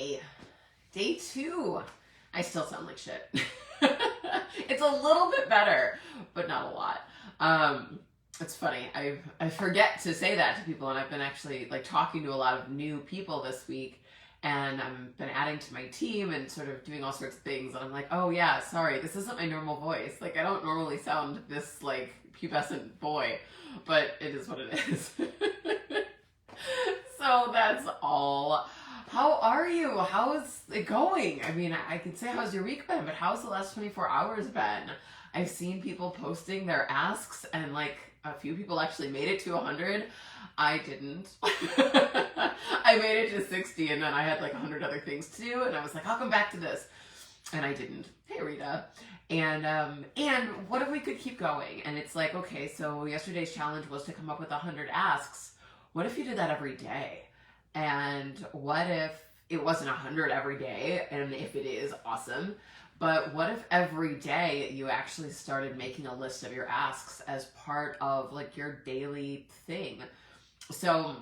Friday, day 2. I still sound like shit. It's a little bit better, but not a lot. It's funny. I forget to say that to people, and I've been actually like talking to a lot of new people this week, and I've been adding to my team and sort of doing all sorts of things, and I'm like, oh yeah, sorry, this isn't my normal voice. Like, I don't normally sound this like pubescent boy, but it is what it is. So that's all. How are you? How's it going? I mean, I could say how's your week been, but how's the last 24 hours been? I've seen people posting their asks, and like a few people actually made it to 100. I didn't. I made it to 60, and then I had like 100 other things to do, and I was like, I'll come back to this, and I didn't. Hey, Rita. And what if we could keep going? And it's like, okay, so yesterday's challenge was to come up with 100 asks. What if you did that every day? And what if it wasn't 100 every day? And if it is, awesome. But what if every day you actually started making a list of your asks as part of like your daily thing? So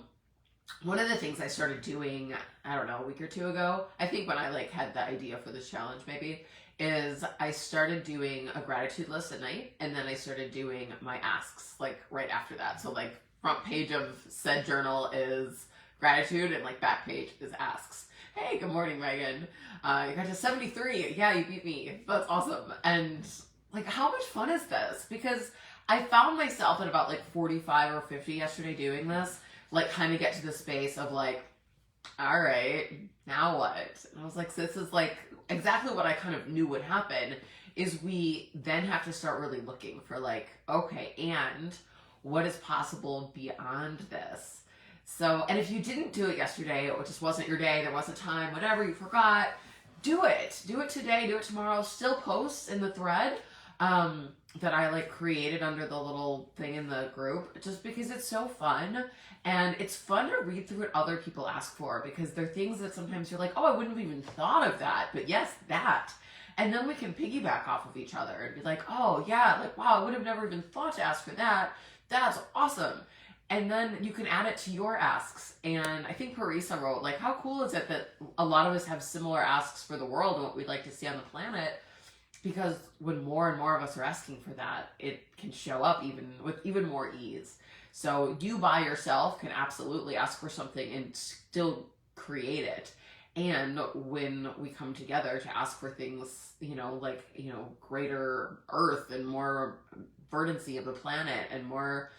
one of the things I started doing, I don't know, a week or two ago, I think when I like had the idea for this challenge maybe, is I started doing a gratitude list at night, and then I started doing my asks like right after that. So like front page of said journal is gratitude, and like back page is asks. Hey, good morning, Megan. You got to 73. Yeah, you beat me. That's awesome. And like, how much fun is this? Because I found myself at about like 45 or 50 yesterday doing this, like kind of get to the space of like, all right, now what? And I was like, so this is like exactly what I kind of knew would happen, is we then have to start really looking for like, okay, and what is possible beyond this? So, and if you didn't do it yesterday, or it just wasn't your day, there wasn't time, whatever, you forgot, do it. Do it today, do it tomorrow. Still post in the thread that I like created under the little thing in the group, just because it's so fun. And it's fun to read through what other people ask for, because they're things that sometimes you're like, oh, I wouldn't have even thought of that. But yes, that. And then we can piggyback off of each other and be like, oh yeah, like, wow, I would have never even thought to ask for that. That's awesome. And then you can add it to your asks. And I think Parisa wrote, like, how cool is it that a lot of us have similar asks for the world and what we'd like to see on the planet? Because when more and more of us are asking for that, it can show up with even more ease. So you by yourself can absolutely ask for something and still create it. And when we come together to ask for things, like, greater earth and more verdancy of the planet and more,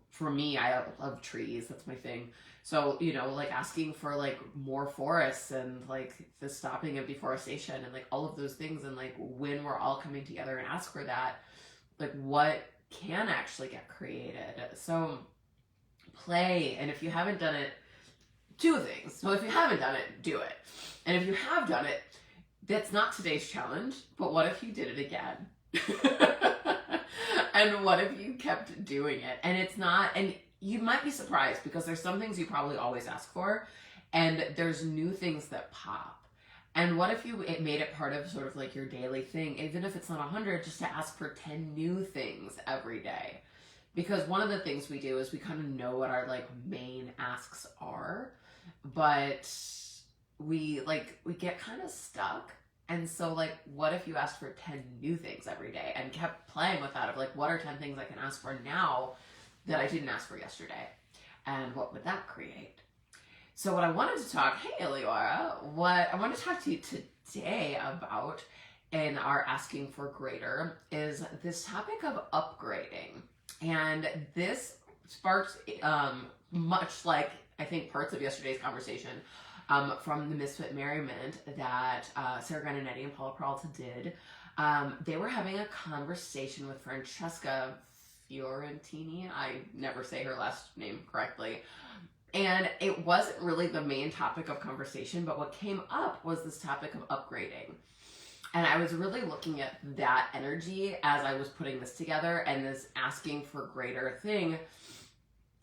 for me, I love trees. That's my thing. So, like asking for like more forests and like the stopping of deforestation and like all of those things. And like when we're all coming together and ask for that, like what can actually get created. So play. And if you haven't done it, two things. So if you haven't done it, do it. And if you have done it, that's not today's challenge, but what if you did it again? And what if you kept doing it? And it's not, and you might be surprised, because there's some things you probably always ask for, and there's new things that pop. And what if you made it part of sort of like your daily thing, even if it's not 100, just to ask for 10 new things every day? Because one of the things we do is we kind of know what our like main asks are, but we get kind of stuck. And so like, what if you asked for 10 new things every day and kept playing with that of like, what are 10 things I can ask for now that I didn't ask for yesterday? And what would that create? So what I wanted to talk, hey Eliora, what I want to talk to you today about in our asking for greater is this topic of upgrading. And this sparks much like I think parts of yesterday's conversation from the Misfit Merriment that Sarah Grananetti and Paula Peralta did. They were having a conversation with Francesca Fiorentini. I never say her last name correctly. And it wasn't really the main topic of conversation, but what came up was this topic of upgrading. And I was really looking at that energy as I was putting this together and this asking for greater thing.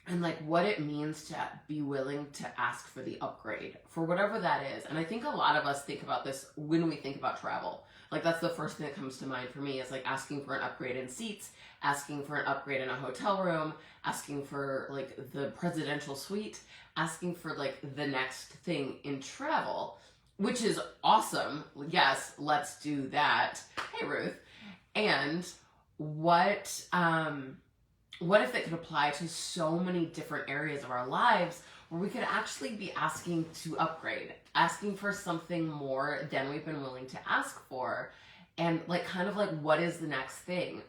and like what it means to be willing to ask for the upgrade for whatever that is. And I think a lot of us think about this when we think about travel. Like that's the first thing that comes to mind for me, is like asking for an upgrade in seats, asking for an upgrade in a hotel room, asking for like the presidential suite, asking for like the next thing in travel, which is awesome. Yes, let's do that. Hey Ruth. And what if it could apply to so many different areas of our lives where we could actually be asking to upgrade, asking for something more than we've been willing to ask for, and like kind of like what is the next thing?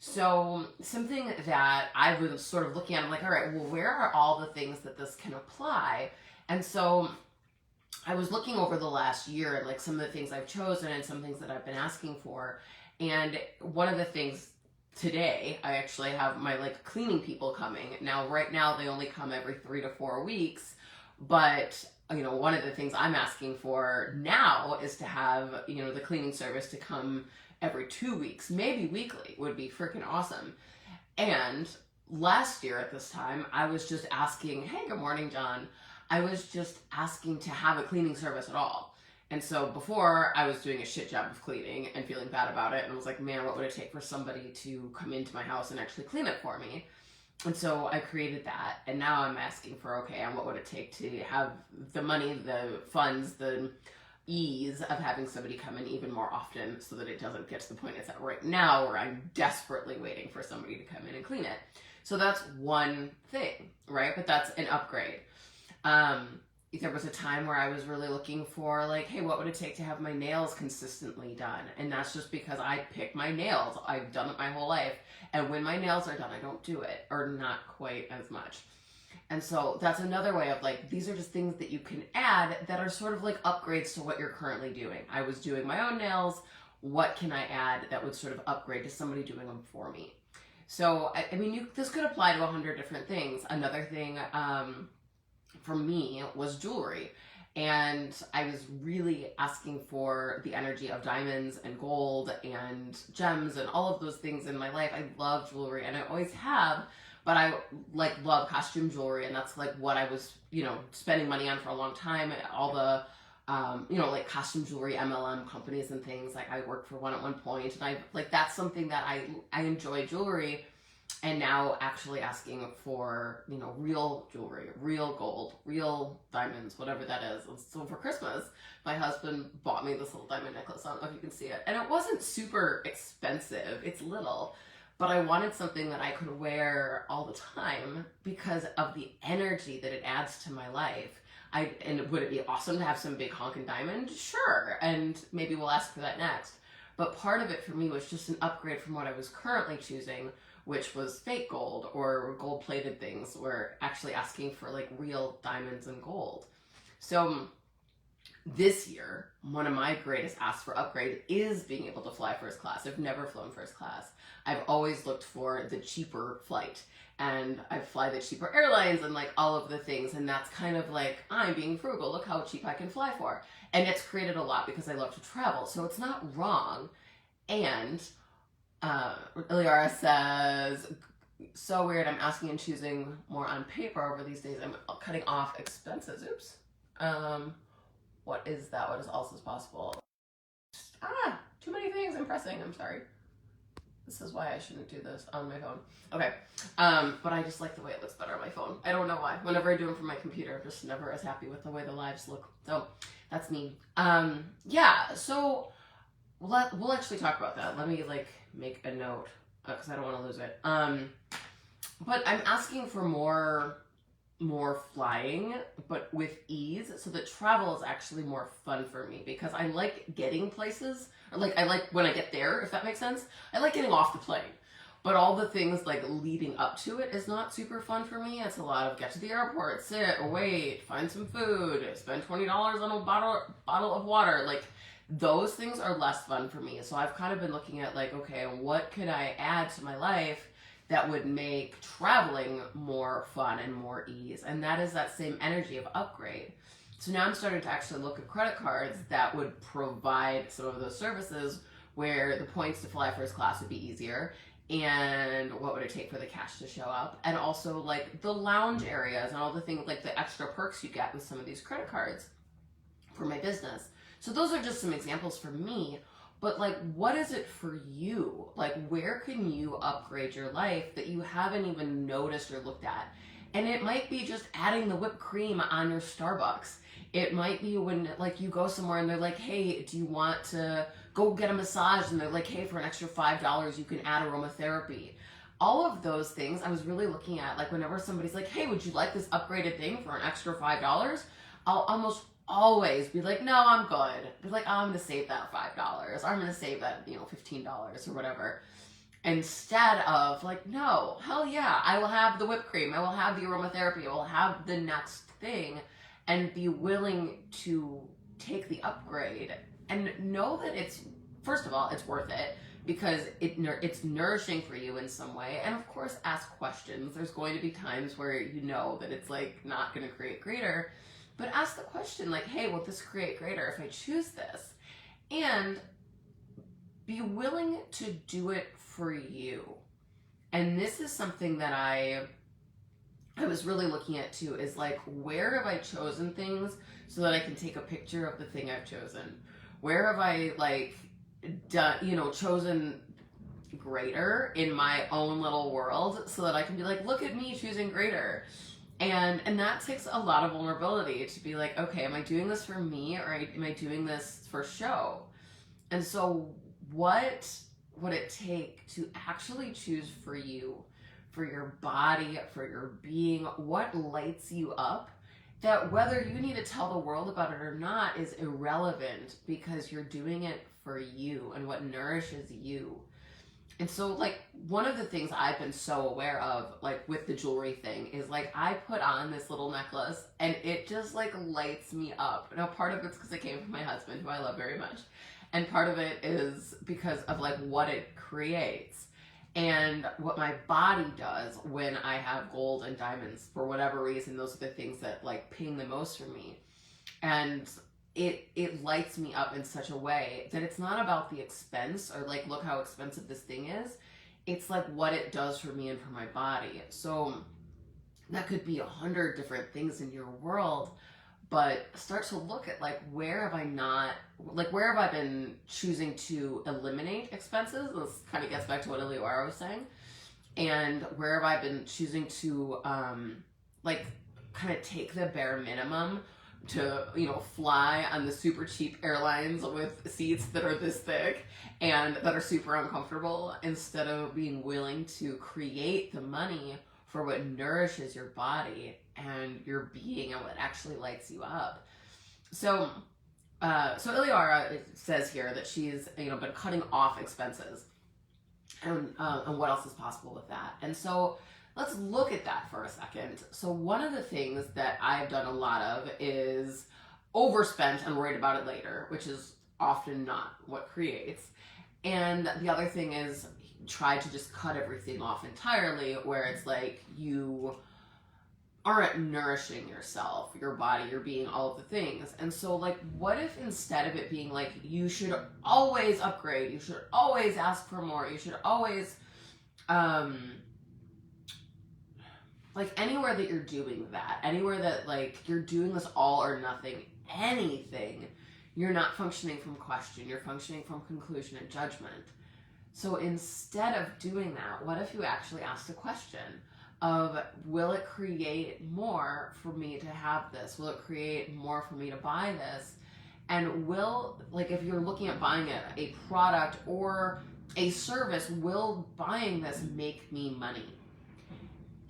So something that I was sort of looking at, I'm like, all right, well, where are all the things that this can apply? And so I was looking over the last year and like some of the things I've chosen and some things that I've been asking for. And one of the things today, I actually have my like cleaning people coming. Now, right now they only come every 3 to 4 weeks, but you know, one of the things I'm asking for now is to have, you know, the cleaning service to come every 2 weeks, maybe weekly would be freaking awesome. And last year at this time, I was just asking, hey, good morning, John. I was just asking to have a cleaning service at all. And so before, I was doing a shit job of cleaning and feeling bad about it. And I was like, man, what would it take for somebody to come into my house and actually clean it for me? And so I created that. And now I'm asking for, okay, and what would it take to have the money, the funds, the ease of having somebody come in even more often, so that it doesn't get to the point it's at right now where I'm desperately waiting for somebody to come in and clean it. So that's one thing, right? But that's an upgrade. There was a time where I was really looking for like, hey, what would it take to have my nails consistently done? And that's just because I pick my nails. I've done it my whole life. And when my nails are done, I don't do it, or not quite as much. And so that's another way of like, these are just things that you can add that are sort of like upgrades to what you're currently doing. I was doing my own nails. What can I add that would sort of upgrade to somebody doing them for me? So, I mean, this could apply to 100 different things. Another thing for me was jewelry. And I was really asking for the energy of diamonds and gold and gems and all of those things in my life. I love jewelry, and I always have. But I like love costume jewelry, and that's like what I was, you know, spending money on for a long time. All the, you know, like costume jewelry MLM companies and things. Like I worked for one at one point, and I like that's something that I enjoy jewelry, and now actually asking for, you know, real jewelry, real gold, real diamonds, whatever that is. And so for Christmas, my husband bought me this little diamond necklace. I don't know if you can see it, and it wasn't super expensive. It's little. But I wanted something that I could wear all the time because of the energy that it adds to my life. And would it be awesome to have some big honking diamond? Sure. And maybe we'll ask for that next. But part of it for me was just an upgrade from what I was currently choosing, which was fake gold or gold plated things. We're actually asking for like real diamonds and gold. So this year, one of my greatest asks for upgrade is being able to fly first class. I've never flown first class. I've always looked for the cheaper flight, and I fly the cheaper airlines and like all of the things. And that's kind of like, I'm being frugal. Look how cheap I can fly for. And it's created a lot because I love to travel. So it's not wrong. And Iliara says, so weird. I'm asking and choosing more on paper over these days. I'm cutting off expenses. Oops. What is that? What is else is possible? Too many things I'm pressing. I'm sorry. This is why I shouldn't do this on my phone. Okay. But I just like the way it looks better on my phone. I don't know why. Whenever I do them from my computer, I'm just never as happy with the way the lives look. So that's me. Yeah. So we'll actually talk about that. Let me like make a note because I don't want to lose it. But I'm asking for more flying, but with ease, so that travel is actually more fun for me, because I like getting places, or like I like when I get there, if that makes sense. I like getting off the plane, but all the things like leading up to it is not super fun for me. It's a lot of get to the airport, sit, wait, find some food, spend $20 on a bottle of water. Like those things are less fun for me. So I've kind of been looking at like, okay, what could I add to my life that would make traveling more fun and more ease? And that is that same energy of upgrade. So now I'm starting to actually look at credit cards that would provide some of those services where the points to fly first class would be easier, and what would it take for the cash to show up, and also like the lounge areas and all the things like the extra perks you get with some of these credit cards for my business. So those are just some examples for me, but like what is it for you? Like where can you upgrade your life that you haven't even noticed or looked at? And it might be just adding the whipped cream on your Starbucks. It might be when like you go somewhere and they're like, hey, do you want to go get a massage? And they're like, hey, for an extra $5, you can add aromatherapy. All of those things I was really looking at, like whenever somebody's like, hey, would you like this upgraded thing for an extra $5? I'll almost always be like, no, I'm good. Be like, oh, I'm going to save that $5. Or I'm going to save that, $15 or whatever. Instead of like, no, hell yeah, I will have the whipped cream. I will have the aromatherapy. I will have the next thing, and be willing to take the upgrade and know that it's, first of all, it's worth it because it's nourishing for you in some way. And of course, ask questions. There's going to be times where you know that it's like not going to create greater, but ask the question like, hey, will this create greater if I choose this? And be willing to do it for you. And this is something that I was really looking at too, is like, where have I chosen things so that I can take a picture of the thing I've chosen? Where have I like done, chosen greater in my own little world so that I can be like, look at me choosing greater. And that takes a lot of vulnerability to be like, okay, am I doing this for me or am I doing this for show? And so what would it take to actually choose for you, for your body, for your being, what lights you up, that whether you need to tell the world about it or not is irrelevant because you're doing it for you and what nourishes you. And so like one of the things I've been so aware of like with the jewelry thing is like I put on this little necklace and it just like lights me up. Now part of it's because it came from my husband, who I love very much. And part of it is because of like what it creates and what my body does when I have gold and diamonds. For whatever reason, those are the things that like ping the most for me. And it lights me up in such a way that it's not about the expense or like, look how expensive this thing is. It's like what it does for me and for my body. So that could be 100 different things in your world, but start to look at like, where have I been choosing to eliminate expenses? This kind of gets back to what Eliora was saying. And where have I been choosing to like kind of take the bare minimum to, fly on the super cheap airlines with seats that are this thick and that are super uncomfortable, instead of being willing to create the money for what nourishes your body and your being and what actually lights you up. So Eliora says here that she's, been cutting off expenses, and what else is possible with that. And so let's look at that for a second. So one of the things that I've done a lot of is overspent and worried about it later, which is often not what creates. And the other thing is try to just cut everything off entirely, where it's like you aren't nourishing yourself, your body, your being, all of the things. And so like, what if instead of it being like, you should always upgrade, you should always ask for more, you should always, like anywhere that you're doing that, anywhere that like you're doing this all or nothing, anything, you're not functioning from question, you're functioning from conclusion and judgment. So instead of doing that, what if you actually asked a question of, will it create more for me to have this? Will it create more for me to buy this? And will, like if you're looking at buying a product or a service, will buying this make me money?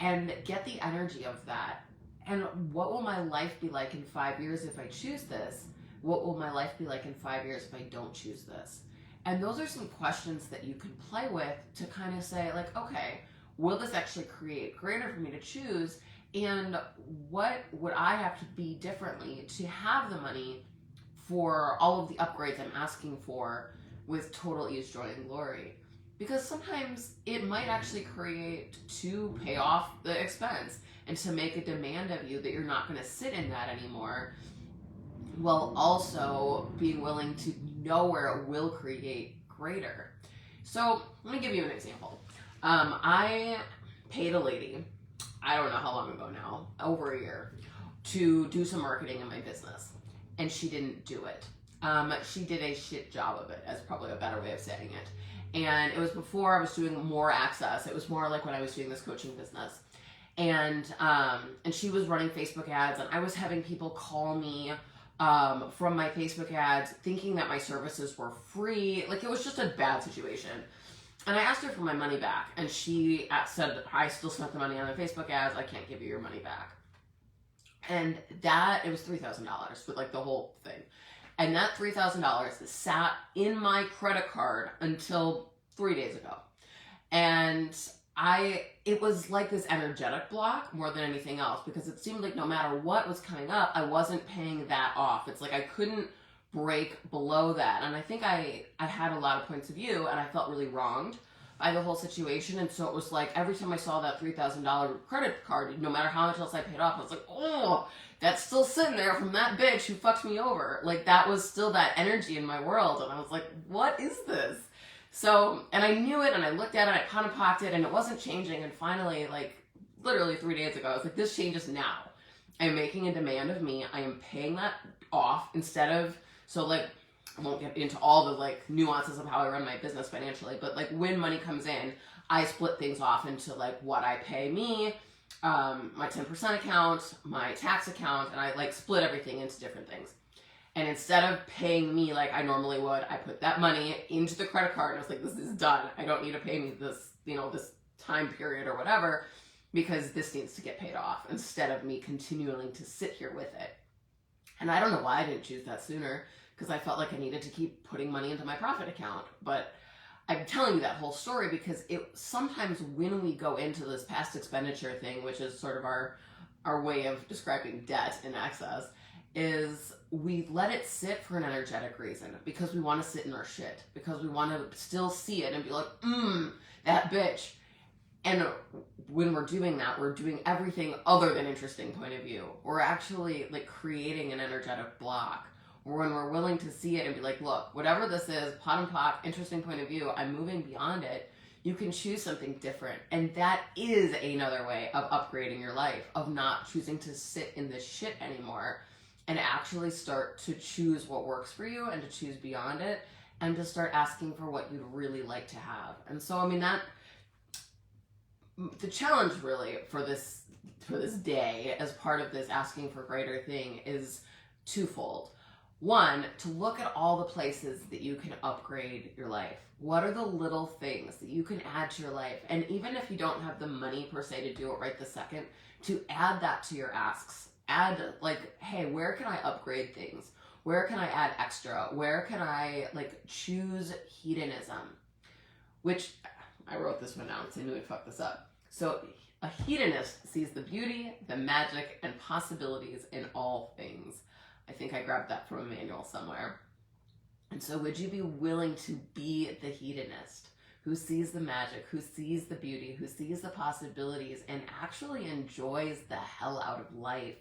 And get the energy of that. And what will my life be like in 5 years if I choose this? What will my life be like in 5 years if I don't choose this? And those are some questions that you can play with to kind of say like, okay, will this actually create greater for me to choose? And what would I have to be differently to have the money for all of the upgrades I'm asking for with total ease, joy, and glory? Because sometimes it might actually create to pay off the expense and to make a demand of you that you're not going to sit in that anymore, while also being willing to know where it will create greater. So let me give you an example. I paid a lady, I don't know how long ago now, over a year, to do some marketing in my business. And she didn't do it. She did a shit job of it, as probably a better way of saying it. And it was before I was doing more access. It was more like when I was doing this coaching business. And she was running Facebook ads, and I was having people call me from my Facebook ads thinking that my services were free. Like, it was just a bad situation. And I asked her for my money back, and she said, I still spent the money on the Facebook ads. I can't give you your money back. And it was $3,000 with like the whole thing. And that $3,000 sat in my credit card until 3 days ago. And it was like this energetic block more than anything else, because it seemed like no matter what was coming up, I wasn't paying that off. It's like I couldn't break below that. And I think I had a lot of points of view, and I felt really wronged by the whole situation. And so it was like every time I saw that $3,000 credit card, no matter how much else I paid off, I was like, oh, that's still sitting there from that bitch who fucked me over. Like, that was still that energy in my world. And I was like, what is this? So, and I knew it, and I looked at it, I kind of popped it, and it wasn't changing. And finally, like, literally 3 days ago, I was like, this changes now. I'm making a demand of me. I am paying that off instead of, so like, I won't get into all the like nuances of how I run my business financially, but like when money comes in, I split things off into like what I pay me, my 10% account, my tax account, and I like split everything into different things. And instead of paying me like I normally would, I put that money into the credit card, and I was like, this is done. I don't need to pay me this, this time period or whatever, because this needs to get paid off, instead of me continuing to sit here with it. And I don't know why I didn't choose that sooner, because I felt like I needed to keep putting money into my profit account. But I'm telling you that whole story because sometimes when we go into this past expenditure thing, which is sort of our way of describing debt in Access, is we let it sit for an energetic reason, because we want to sit in our shit, because we want to still see it and be like, that bitch. And when we're doing that, we're doing everything other than interesting point of view. We're actually like creating an energetic block. When we're willing to see it and be like, look, whatever this is, pot and pot, interesting point of view, I'm moving beyond it. You can choose something different. And that is another way of upgrading your life, of not choosing to sit in this shit anymore, and actually start to choose what works for you and to choose beyond it, and to start asking for what you'd really like to have. And so, I mean, the challenge really for this day as part of this asking for greater thing is twofold. One, to look at all the places that you can upgrade your life. What are the little things that you can add to your life? And even if you don't have the money per se to do it right this second, to add that to your asks. Add like, hey, where can I upgrade things? Where can I add extra? Where can I like choose hedonism? Which, I wrote this one down because I knew I'd fuck this up. So a hedonist sees the beauty, the magic, and possibilities in all things. I think I grabbed that from a manual somewhere. And so would you be willing to be the hedonist who sees the magic, who sees the beauty, who sees the possibilities, and actually enjoys the hell out of life,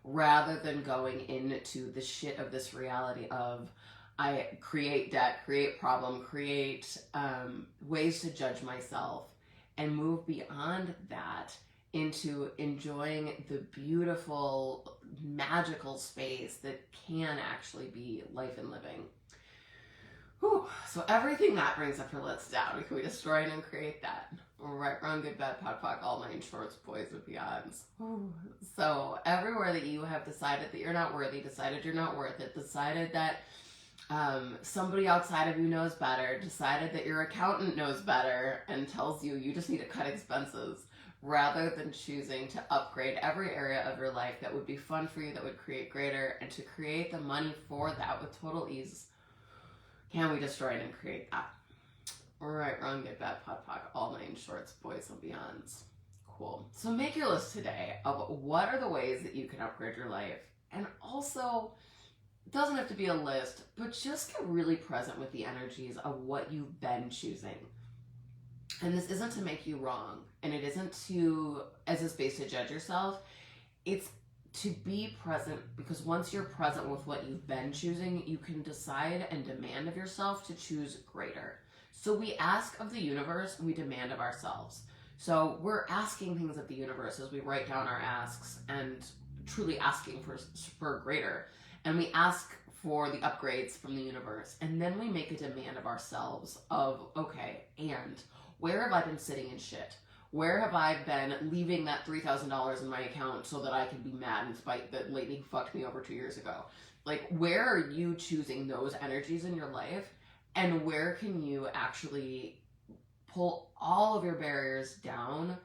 rather than going into the shit of this reality of I create debt, create problem, create ways to judge myself, and move beyond that into enjoying the beautiful, magical space that can actually be life and living. Whew. So everything that brings up your list down, can we destroy and create that? Right, wrong, good, bad, pod, poc, all nine shorts, boys and beyonds. So everywhere that you have decided that you're not worthy, decided you're not worth it, decided that somebody outside of you knows better, decided that your accountant knows better and tells you you just need to cut expenses, rather than choosing to upgrade every area of your life that would be fun for you, that would create greater, and to create the money for that with total ease. Can we destroy it and create that? Right, wrong, good, bad, pod, poc, all nine shorts, boys and beyonds. Cool. So make your list today of what are the ways that you can upgrade your life. And also, it doesn't have to be a list, but just get really present with the energies of what you've been choosing. And this isn't to make you wrong, and it isn't to, as a space to judge yourself. It's to be present, because once you're present with what you've been choosing, you can decide and demand of yourself to choose greater, So we ask of the universe, we demand of ourselves. So we're asking things of the universe as we write down our asks and truly asking for greater. And we ask for the upgrades from the universe. And then we make a demand of ourselves of, okay, and where have I been sitting in shit? Where have I been leaving that $3,000 in my account so that I can be mad in spite that Lightning fucked me over 2 years ago? Like, where are you choosing those energies in your life? And where can you actually pull all of your barriers down?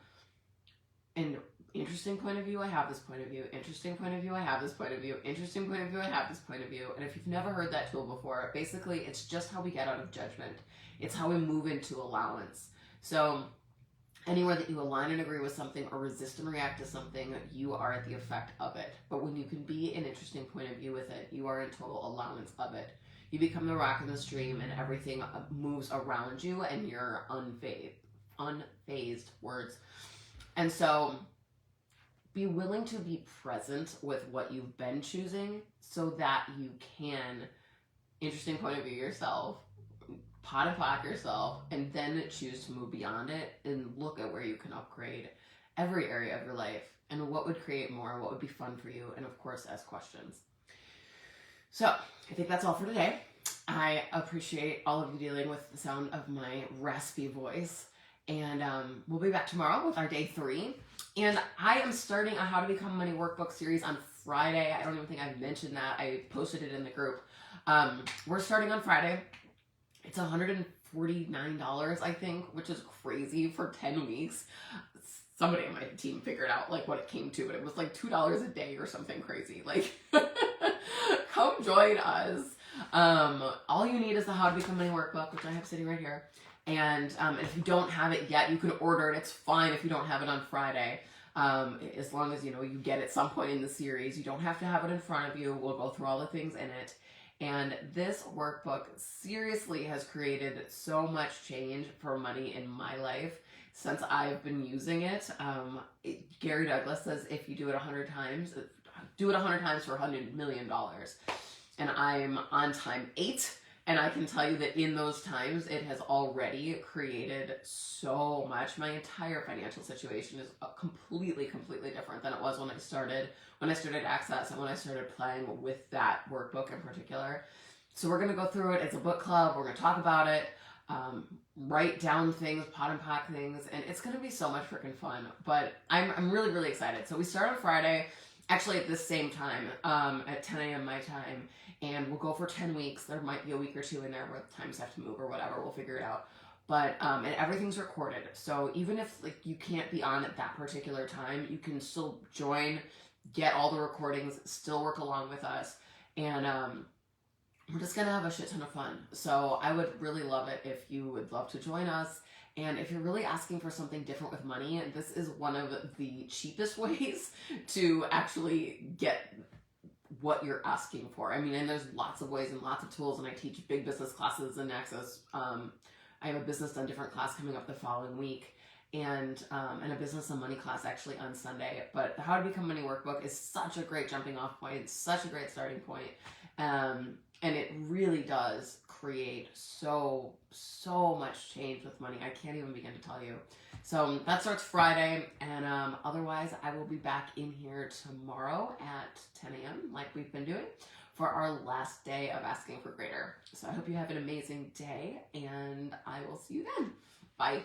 And interesting point of view, I have this point of view. Interesting point of view, I have this point of view. Interesting point of view, I have this point of view. And if you've never heard that tool before, basically it's just how we get out of judgment. It's how we move into allowance. So anywhere that you align and agree with something or resist and react to something, you are at the effect of it. But when you can be an interesting point of view with it, you are in total allowance of it. You become the rock in the stream and everything moves around you and you're unfazed words. And so be willing to be present with what you've been choosing so that you can, interesting point of view yourself, pot and pack yourself, and then choose to move beyond it and look at where you can upgrade every area of your life and what would create more, what would be fun for you, and of course ask questions. So I think that's all for today. I appreciate all of you dealing with the sound of my raspy voice, and we'll be back tomorrow with our day 3. And I am starting a How to Become Money workbook series on Friday. I don't even think I've mentioned that. I posted it in the group. We're starting on Friday. It's $149, I think, which is crazy for 10 weeks. Somebody on my team figured out like what it came to, and it was like $2 a day or something crazy. Like, come join us. All you need is the How to Become Money workbook, which I have sitting right here. And if you don't have it yet, you can order it. It's fine if you don't have it on Friday. As long as, you know, you get it some point in the series. You don't have to have it in front of you. We'll go through all the things in it. And this workbook seriously has created so much change for money in my life since I've been using it. Gary Douglas says if you do it 100 times, do it 100 times for $100 million. And I'm on time 8. And I can tell you that in those times, it has already created so much. My entire financial situation is completely, completely different than it was when I started Access and when I started playing with that workbook in particular. So we're going to go through it. It's a book club. We're going to talk about it, write down things, pot and pack things, and it's going to be so much freaking fun. But I'm really, really excited. So we start on Friday, actually at this same time, at 10 a.m. my time. And we'll go for 10 weeks. There might be a week or 2 in there where the times have to move or whatever. We'll figure it out. But, and everything's recorded. So even if like you can't be on at that particular time, you can still join, get all the recordings, still work along with us. And we're just going to have a shit ton of fun. So I would really love it if you would love to join us. And if you're really asking for something different with money, this is one of the cheapest ways to actually get what you're asking for. I mean, and there's lots of ways and lots of tools, and I teach big business classes in Access. I have a business done different class coming up the following week, and a business and money class actually on Sunday. But the How to Become Money workbook is such a great jumping off point. It's such a great starting point. And it really does create so much change with money. I can't even begin to tell you. So that starts Friday, and otherwise I will be back in here tomorrow at 10 a.m. like we've been doing for our last day of Asking for Greater. So I hope you have an amazing day, and I will see you then. Bye.